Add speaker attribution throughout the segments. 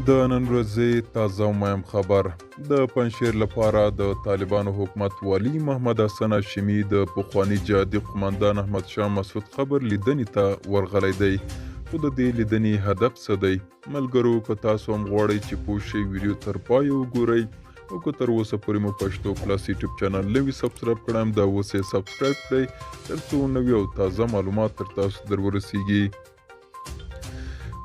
Speaker 1: د نن ورځې تازه او مهم خبر د پنجشیر لپاره د طالبانو حکومت والي محمد حسن هاشمي د پخواني جهادي قومندان احمد شاه مسعود قبر لیدنې ته ورغلی دی، خو د دې لیدنې هدف څه دی؟ ملګرو، که تاسو هم غواړئ چې پوه شئ ویډیو تر پایه وګورئ، او که تر اوسه پورې مو پښتو پلس یوټیوب چینل نه وي سبسکرایب کړی هم دا اوس یې سبسکرایب کړئ تر څو نوي او تازه معلومات تر تاسو در ورسیږي.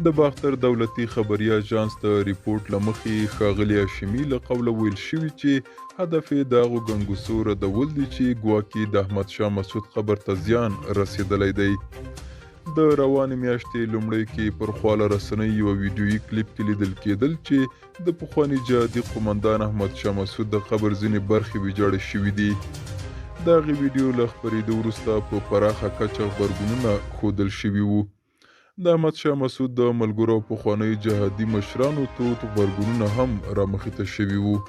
Speaker 1: د باختر دولتي خبري اژانس د ریپورټ له مخې ښاغلي هاشمي له قوله ویل شوي چې هدف یې د هغو ګنګوسو ردول دي چې ګواکې د احمد شاه مسعود قبر ته زیان رسېدلی دی. د روانې میاشتې لومړۍ کې پر خواله رسنۍ یوه ویډیویي کلیپ کې لیدل کېدل چې د پخواني جهادي قومندان احمد شاه مسعود د قبر ځینې برخې ویجاړې شوي دي. د هغې ویډیو له خپرېدو وروسته په پراخه کچه غبرګونونه ښودل شوي وو. د احمد شاه مسعود د ملګرو او پخوانیو جهادي مشرانو تود غبرګونونه هم رامخې ته شوي وو.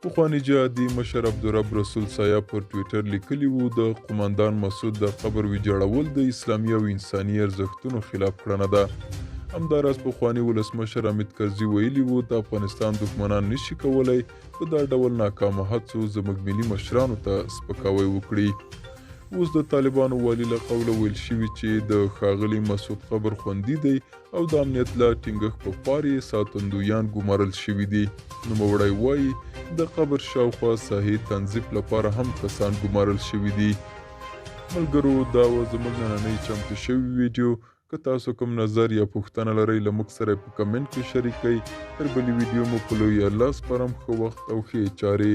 Speaker 1: پخواني جهادي مشر عبدالرب رسول سایه پر ټویټر لیکلي وو د قومندان مسعود د قبر ویجاړول د اسلامي او انساني ارزښتونو خلاف کړنه ده. همداراز پخواني ولسمشر حمید کرزي ویلي وو د افغانستان دښمنان نشي کولی په دا ډول ناکامه هڅو زموږ ملي مشرانو ته سپکاوی وکړي. اوس د طالبانو والي له قوله ویل شوي چې د ښاغلي مسعود قبر خوندي دی او د امنیت له ټینګښت په پار یې ساتندویان ګمارل شوي دي. نوموړی وایي د قبر شاوخوا ساحې تنظیف لپاره هم کسان ګمارل شوي دي. ملګرو، دا وه زموږ نننۍ چمتو شوې ویډیو. که تاسو کوم نظر یا پوښتنه لرئ له موږ سره په کمنټ کې شریکئ. تر بلې ویډیو مو په لوی الله سپارم. ښه وخت او ښې چارې.